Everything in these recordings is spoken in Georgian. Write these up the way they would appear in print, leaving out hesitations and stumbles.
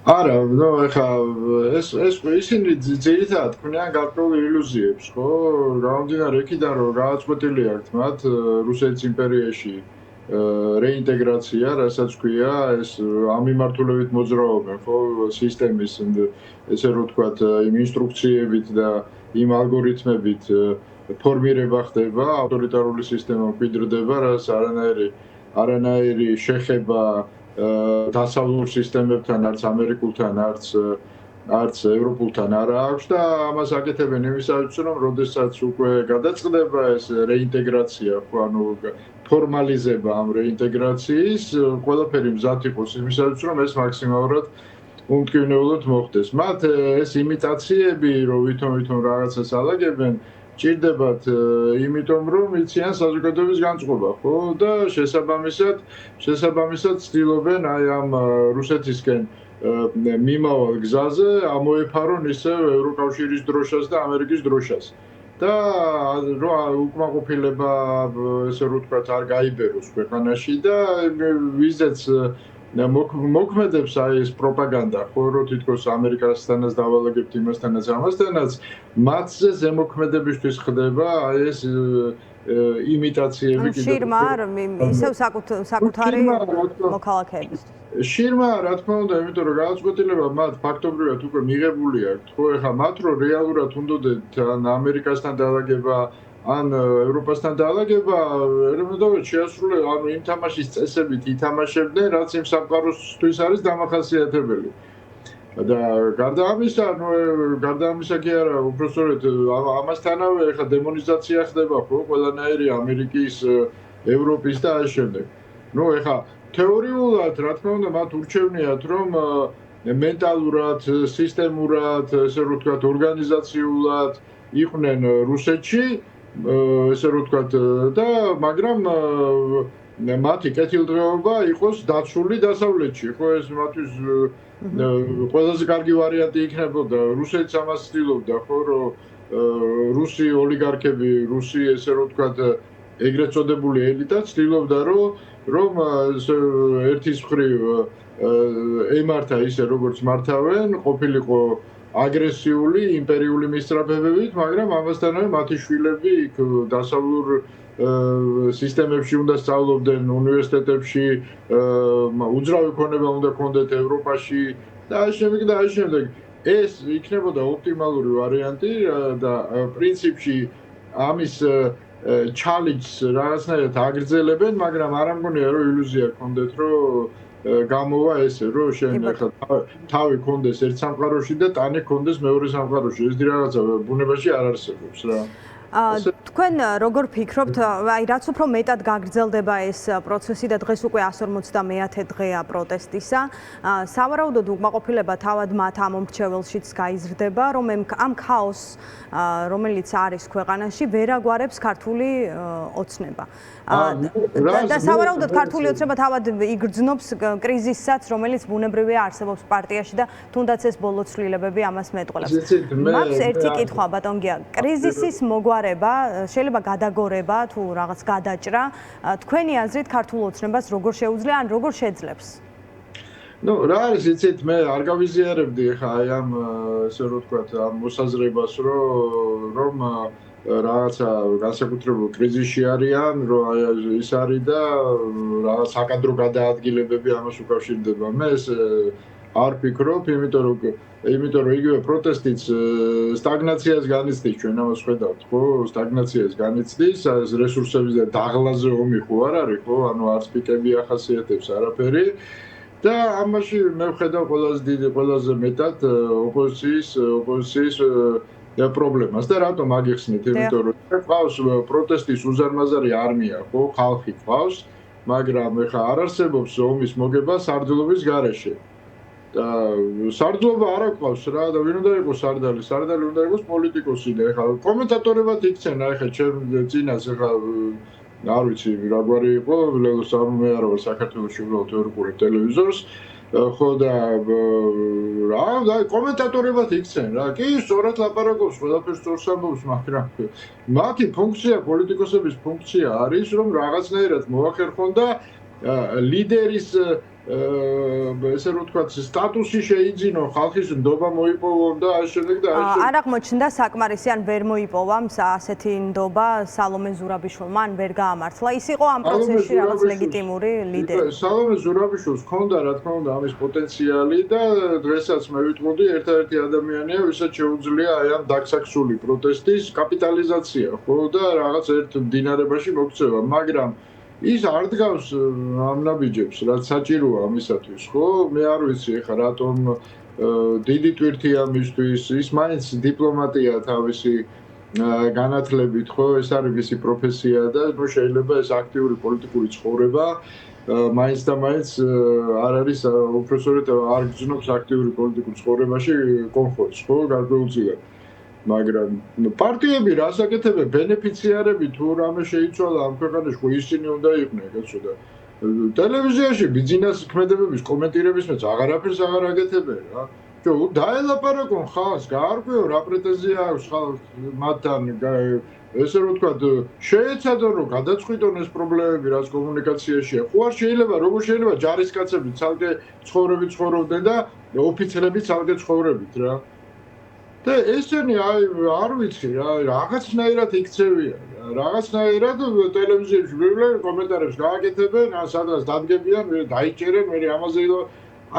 არა, ნუ ეხა ეს ისინი ძირითადად ქმნიან გარკვეულ ილუზიებს, ხო? გამომდინარე იქიდან, რომ გააწყვეტილი აქვთ მათ რუსეთის იმპერიაში რეინტეგრაცია, რასაც ქვია, ეს ამ მიმართულებით მოძრაობენ, ხო, სისტემის ესე რომ ვთქვათ, იმ ინსტრუქციებით და იმ ალგორითმებით ფორმირება ხდება, ავტორიტარული სისტემა მკვიდრდება, რაც არანაირი შეხება დასავლურ სისტემებთან, არც ამერიკულთან, არც ევროპულთან არ აქვს და ამას აკეთებენ იმისათვის, რომ როდესაც უკვე გადაწყდება ეს რეინტეგრაცია, ხო, ანუ ფორმალიზება ამ რეინტეგრაციის, ყველაფერი მზად იყოს იმისათვის, რომ ეს მაქსიმალურად უმტკივნეულოდ მოხდეს. მათ ეს იმიტაციები, რომ ვითომ რაღაცას ალაგებენ, ჭირდებათ იმიტომ, რომ იციან საზოგადოების განწყობა, ხო? და შესაბამისად ცდილობენ აი ამ რუსეთისკენ მიმავალ გზაზე ამოეფარონ ისევ ევროკავშირის დროშას და ამერიკის დროშას. და რომ უკმაყოფილება, ესე რომ ვთქვათ, არ გაიბეროს ქვეყანაში და ვიზეც მოქმედებს აი ეს პროპაგანდა, ხო, რომ თითქოს ამერიკასთანაც დავალაგებთ იმასთანაც ამასთანაც, მათზე ზემოქმედებისთვის ხდება აი ეს იმიტაციები კიდევ. შირმა ისევ საკუთარი მოქალაქეების. შირმა, რა თქმა უნდა, იმიტომ რომ გააწყვეტილება მათ ფაქტობრივად უკვე მიღებული აქვს, ხო, ეხლა მათ რო რეალურად უნდათ ან ამერიკასთან დაალაგება ან ევროპასთან დაალაგება, ელემენტარულად შეასრულე, ანუ იმ თამაშის წესებით ითამაშებდნენ, რაც იმ სამყაროსთვის არის დამახასიათებელი. და გარდა ამისა კი არა, უბრალოდ ამასთანავე ეხლა დემონიზაცია ხდება, ხო, ყველანაირი ამერიკის, ევროპის და ამ შემდეგ. ნუ ეხლა თეორიულად, რა თქმა უნდა, მათ ურჩევნიათ, რომ მენტალურად, სისტემურად, ესე რომ ვთქვათ, ორგანიზაციულად იყვნენ რუსეთში, ესე რომ ვთქვათ, და მაგრამ მათი კეთილდღეობა იყოს დაცული დასავლეთში, ხო, ეს მათთვის ყველაზე კარგი ვარიანტი იქნებოდა. რუსეთს ამას ცდილობდა, ხო, რომ რუსი ოლიგარქები, რუსი, ესე რომ ვთქვათ, ეგრეთ წოდებული ელიტა ცდილობდა, რომ ერთის მხრივ ემართა ისე, როგორც მართავენ, ყოფილიყო აგრესიული იმპერიული მისწრაფებებით, მაგრამ ამასთანავე მათი შვილები იქ დასავლურ სისტემებში უნდა სწავლობდნენ, უნივერსიტეტებში, უძრავი ქონება უნდა ჰქონდეთ ევროპაში და ამ შემდეგ. ეს იქნებოდა ოპტიმალური ვარიანტი და პრინციპში ამის ჩალენჯს რაღაცნაირად აგრძელებენ, მაგრამ არ ამგონია, რომ ილუზია ჰქონდეთ, რომ გამოვა ესე, რომ შენ ახლა თავი ჰქონდეს ერთ სამყაროში და ტანი ჰქონდეს მეორე სამყაროში. ეს რაღაცა ბუნებაში არ არსებობს რა. თქვენ როგორ ფიქრობთ, აი რაც უფრო მეტად გაგრძელდება ეს პროცესი და დღეს უკვე 150-მე დღეა პროტესტისა, სავარაუდოდ უკმაყოფილება თავად მათ ამ მომრჩეველშიც გაიზრდება, რომ ამ ქაოსს, რომელიც არის ქვეყანაში, ვერ აგვარებს ქართული ოცნება. და სავარაუდოდ ქართული ოცნება თავად იგრძნობს კრიზისსაც, რომელიც ბუნებრივია არსებობს პარტიაში და თუნდაც ეს ბოლო ცვლილებები ამას მეტყველებს. მაქვს ერთი კითხვა, ბატონ გია, კრიზისის მოგვარება, შეიძლება გადაგორება თუ რაღაც გადაჭრა, თქვენი აზრით ქართულ ოცნებას როგორ შეუძლია ან როგორ შეძლებს? ნუ რა არის, იცით, მე არ გავიზიარებდი ხა აი ამ ესე რომ ვთქვათ, ამ მოსაზრებას, რომ რაღაცა განსაკუთრებულ კრიზისში არიან, რომ აი ის არის და რაღაც საკადრო გადაადგილებები ამას უკავშირდება. მე ეს არ ფიქრობ, იმიტომ რომ იგივე პროტესტიც სტაგნაციას განიცდის, ჩვენ ამას ხედავთ, ხო? სტაგნაციას განიცდის, ეს რესურსების და დაღლაზე ომი ხო არ არის, ხო? ანუ არც პიკები ახასიათებს არაფერი. და ამაში მე ვხედავ ყველაზე მეტად ოპოზიციის პრობლემას და რატომ აგიხსნით, იმიტომ რომ ყავს პროტესტის უზარმაზარი არმია, ხო, ხალხი ყავს, მაგრამ ეხლა არ არსებობს ომის მოგება სარდლობის გარეშე. და სარდლობა არ აქვს რა და ვინ უნდა იყოს სარდალი? სარდალი უნდა იყოს პოლიტიკოსი და ეხლა კომენტატორებად იქცენ, აი ხა ჩემ წინას ეხლა არ ვიცი რა გვარი იყო, ლელოს მე არ ვარ საქართველოში უბრალოდ ვერ ვყურებ ტელევიზორს. ხო და რა კომენტატორებად იქცენ რა. კი, სწორად ლაპარაკობს, ყველაფერს სწორს ამბობს, მაგრამ მათი ფუნქცია, პოლიტიკოსების ფუნქცია არის, რომ რაღაცნაირად მოახერხონ და ლიდერის ესე რომ ვთქვათ, სტატუსი შეიძინო, ხალხის ნდობა მოიპოვონ და ამ შემდეგ და ამ არ აღმოჩნდა საკმარისი, ან ვერ მოიპოვა ასეთი ნდობა სალომე ზურაბიშვილმა, ან ვერ გაამართლა. ის იყო ამ პროცესში რაღაც ლეგიტიმური ლიდერი. სალომე ზურაბიშვილს ჰქონდა, რა თქმა უნდა, ამის პოტენციალი და დღესაც მე ვიტყოდი, ერთადერთი ადამიანია, ვისაც შეუძლია აი ამ დაგსაქსული პროტესტის კაპიტალიზაცია, ხო და რაღაც ერთ მდინარებაში მოქცევა, მაგრამ ის არ დგავს ამ ნაბიჯებს, რაც საჭიროა ამისათვის, ხო? მე არ ვიცი ეხლა რატომ დიდი ტვირთია მისთვის, ის მაინც დიპლომატია თავისი განათლებით, ხო? ეს არის მისი პროფესია და ნუ შეიძლება ეს აქტიური პოლიტიკური ცხოვრება მაინც და მაინც არ არის უпроსორეთ არ გძნობს აქტიური პოლიტიკურ ცხოვრებაში კონხორტს, ხო? გარკვეულწილად. მაგრამ პარტიები რას აკეთებენ, ბენეფიციარები თუ რამე შეიცვალა ამ ქვეყანაში, ხო ისინი უნდა იყვნენ, კაცო და ტელევიზიაში ბიზნეს ქმედებების კომენტირების მეც აღარაფერს აღარ აკეთებენ რა. დაელაპარაკონ ხალხს, გაარკვიო რა პრეტენზია აქვს ხალხს მათთან, ესე რომ ვთქვათ, შეეცადონ რომ გადაწყვიტონ ეს პრობლემები, რაც კომუნიკაციაშია. ხო არ შეიძლება, როგორ შეიძლება ჯარისკაცები ცალკე ცხოვრებით ცხოვრობდნენ და ოფიცრები ცალკე ცხოვრებით რა. და ესენი არ ვიცი რა, რაღაცნაირად იქცევიან, რაღაცნაირად ტელევიზიაში ვიღებენ კომენტარებს გააკეთებენ, ან სადღაც დადგებიან, დაიჭერენ, მე ამაზე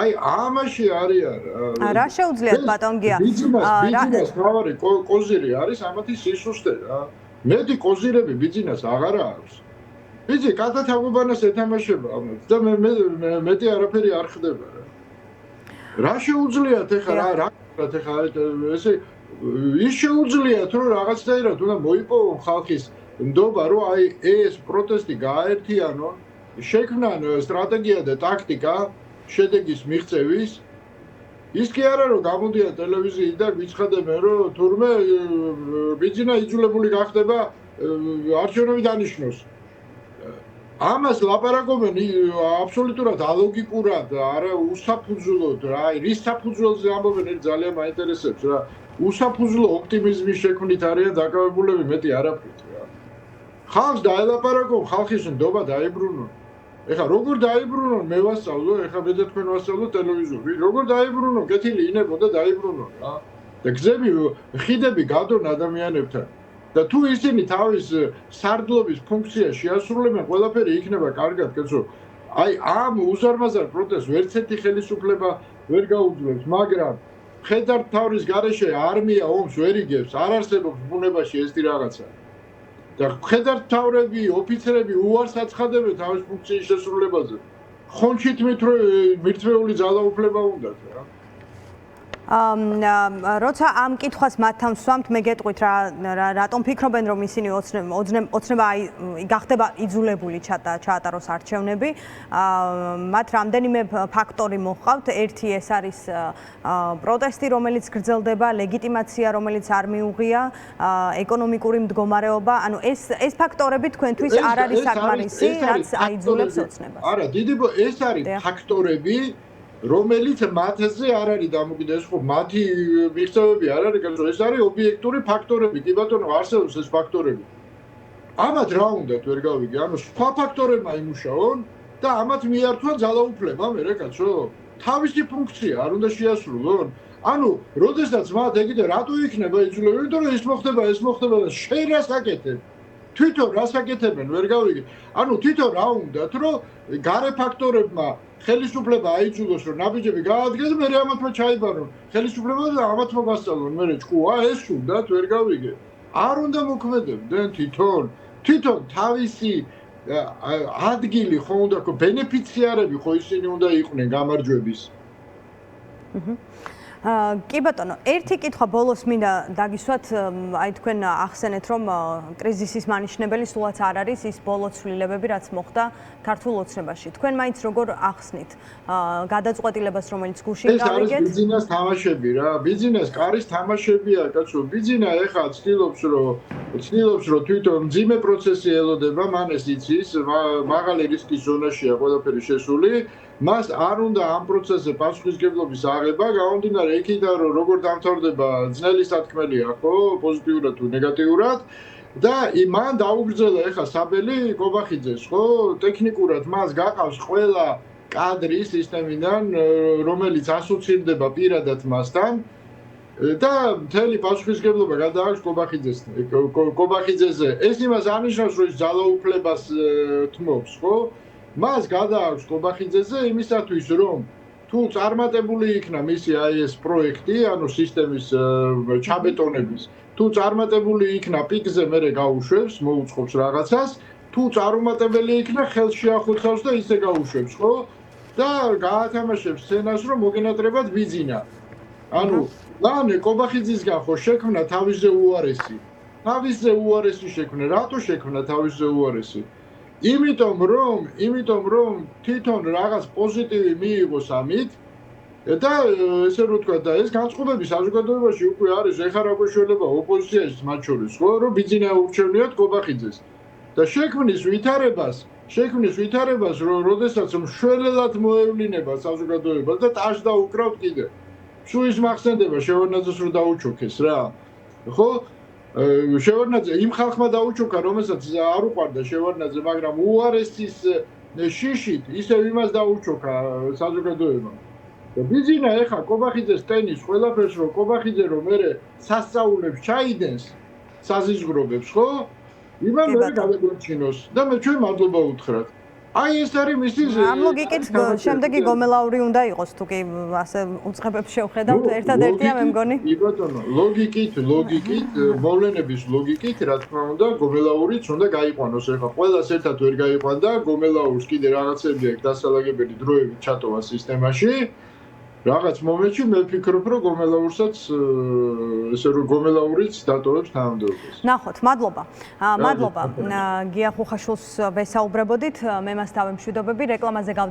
აი ამაში არიან რა. რა შეუძლიათ ბატონ გია? ბიზნეს თავარი კოზირი არის ამათი სისუსტე რა. მეტი კოზირები ბიზნეს აღარა აქვს. ბიზნესი კატათაღუბანას ეთამაშება ამათ და მეტი არაფერი არ ხდება რა. რა შეუძლიათ ეხლა რა ეხლა ესე ის შეუძლიათ რომ რაღაცნაირად უნდა მოიპოვონ ხალხის ნდობა რომ აი ეს პროტესტი გააერთიანონ, შექმნან სტრატეგია და ტაქტიკა შედეგის მიღწევის. ის კი არა რომ გამოდიან ტელევიზიით და გვიცხადებენ რომ თურმე ბიძინა იძულებული გახდება არჩევნები დანიშნოს. ამას ლაპარაკობენ აბსოლუტურად ალოგიკურად, არა უსაფუძვლოდ რა, აი რის საფუძველზე ამბობენ, ეს ძალიან მაინტერესებს რა. უსაფუძვლო ოპტიმიზმის შექმნით არიან დაკავებულები, მეტი არაფრით რა. ხალხს დაელაპარაკონ, ხალხის ნდობა დაიბრუნონ. ეხლა როგორ დაიბრუნონ, მე ვასწავლო, ეხლა მე და თქვენ ვასწავლო ტელევიზორი, როგორ დაიბრუნონ, კეთილი ინებო და დაიბრუნონ რა. და გზები, ხიდები გადონ ადამიანებთან. და თუ ისინი თავის სარდლობის ფუნქციას შეასრულებენ, ყველაფერი იქნება კარგად, კაცო. აი ამ უზარმაზარ პროტესტს ვერცერთი ხელისუფლება ვერ გაუძლებს, მაგრამ მხედართ თავის გარეშე არმია ომს ვერ იგებს, არ არსებობს ბუნებაში ესეთი რაღაცა. და მხედართ თავრები, ოფიცრები უარს აცხადებენ თავის ფუნქციის შესრულებაზე. ხონჩით მირთმეული ძალაუფლება უნდათ რა. როცა ამ კითხვას მათთან ვსვამთ, მე გეტყვით რატომ ფიქრობენ რომ ისინი ოცნება გახდება იძულებული ჩაატაროს არჩევნები. მათ რამდენიმე ფაქტორი მოჰყავთ. ერთი ეს არის პროტესტი, რომელიც გრძელდება, ლეგიტიმაცია, რომელიც არ მიუღია, ეკონომიკური მდგომარეობა. ანუ ეს ფაქტორები თქვენთვის არ არის საკმარისი, რაც აიძულებს ოცნებას. არა, ეს არის ფაქტორები რომელიც მათზე არ არის დამოკიდებული, ხო, მათი მიღწევები არ არის, კაცო, ეს არის ობიექტური ფაქტორები, კი ბატონო, არსებობს ეს ფაქტორები. ამათ რა უნდათ ვერ გავიგე, ანუ სხვა ფაქტორებმა იმუშაონ და ამათ მიართვან ძალაუფლება, მერე კაცო, თავისი ფუნქცია არ უნდა შეასრულონ. ანუ, როდესაც მათ ეგიდე რატო იქნება იძულებული, იმიტომ რომ ეს მოხდება და შენ რას აკეთებ? თვითონ რას აკეთებენ, ვერ გავიგე. ანუ თვითონ რა უნდათ, რომ გარე ფაქტორებმა ხელისუფლება აიძულოს რომ ნაბიჯები გაადგეს, მე ამათმა ჩაიბარონ. ხელისუფლება და ამათმა გასწავლონ, მე ჭკუა ეს უნდათ, ვერ გავიგე. არ უნდა მოქმედებდნენ თვითონ თავისი ადგილი ხო უნდა ხო ბენეფიციარები ხო ისინი უნდა იყვნენ გამარჯვების. კი ბატონო, ერთი კითხვა ბოლოს მინდა დაგისვათ, აი თქვენ ახსენეთ, რომ კრიზისის მანიშნებელი სულაც არ არის ის ბოლო ცვლილებები, რაც მოხდა ქართულ ოცნებაში. თქვენ მაინც როგორ ახსნით გადაწყვეტილებას, რომელიც გუშინ გავიგეთ? ეს არის ბიზნეს თამაშები რა, ბიზნეს კარის თამაშებია, კაცო. ბიზნესა ეხლა ცდილობს რომ თვითონ მძიმე პროცესი ელოდება, მან ეს იცის, მაღალი რისკის ზონაშია ყველაფერი შესული. მას არ უნდა ამ პროცესზე პასუხისმგებლობის აღება, გამომდინარე იქიდან რომ როგორ დამთავრდება ძნელი სათქმელია, ხო, პოზიტიურად თუ ნეგატიურად და მან დაუგრძელა ეხლა საბელი კობახიძეს, ხო, ტექნიკურად მას გაყავს ყველა კადრი სისტემიდან, რომელიც ასოცირდება პირადად მასთან და მთელი პასუხისმგებლობა გადააქვს კობახიძეზე. ეს იმას ანიშნავს, რომ ის ძალაუფლებას თმობს, ხო? მას გადააქვს კობახიძეზე იმისათვის, რომ თუ წარმატებული იქნა მისი აი ეს პროექტი, ანუ სისტემის ჩაბეტონების, თუ წარმატებული იქნა პიკზე მერე გაუშვებს, მოუწყობს რაღაცას, თუ წარუმატებელი იქნა ხელს შეახოცავს და ისე გაუშვებს, ხო? და გაათამაშებს სცენას, რომ მოგენატრებად ბიძინა. ანუ ლანე კობახიძისგან ხო შექმნა თავისზე უარესი. თავისზე უარესი შექმნა. რატო შექმნა თავისზე უარესი? იმიტომ რომ თვითონ რაღაც პოზიტივი მიიღოს ამით და ესე რომ ვთქვა და ეს განწყობები საზოგადოებაში უკვე არის, ეხლა რა გვეშველება ოპოზიციაში მათ შორის, ხო, რომ ბიძინა ურჩევნიათ კობახიძეს. და შექმნის ვითარებას, რომ როდესაც მშველელად მოევლინება საზოგადოებას და ტაშ დაუკრავთ კიდე. სულ ის მახსენდება შევარდნაძეს რომ დაუჩოქეს რა. ხო? შევარდნაძე იმ ხალხმა დაუჩოქა, რომელსაც არ უყვარდა შევარდნაძე, მაგრამ უარესის შიშით ისევ იმას დაუჩოქა საზოგადოებამ. და ბიძინა ეხა კობახიძეს ტენის ყველაფერს რომ კობახიძე რომ მერე სასწაულებს ჩაიდენს საზიზღრობებს, ხო? იმან მერე გადაგვეჩინოს და მე ჩვენ მადლობა უთხრათ. აი ეს არის მისი ამ ლოგიკით შემდეგი გომელაური უნდა იყოს თუ კი ასე უწყებებს შევხედავთ ერთადერთია მე მგონი. კი ბატონო, ლოგიკით, მოვლენების ლოგიკით, რა თქმა უნდა, გომელაურიც უნდა გაიყვანოს. ეხლა ყველას ერთად ვერ გაიყვანდა, გომელაურს კიდე რაღაცები აქვს დასალაგებელი დროებით ჩატოვა სისტემაში. რაღაც მომენტში მე ვფიქრობ, რომ გომელაურსაც ესე რომ გომელაურიც დატოვებს თანამდებობას. ნახოთ, მადლობა. მადლობა. გია ხუხაშვილს ვესაუბრებოდით, მე მას დავემშვიდობები, რეკლამაზე გავდივართ.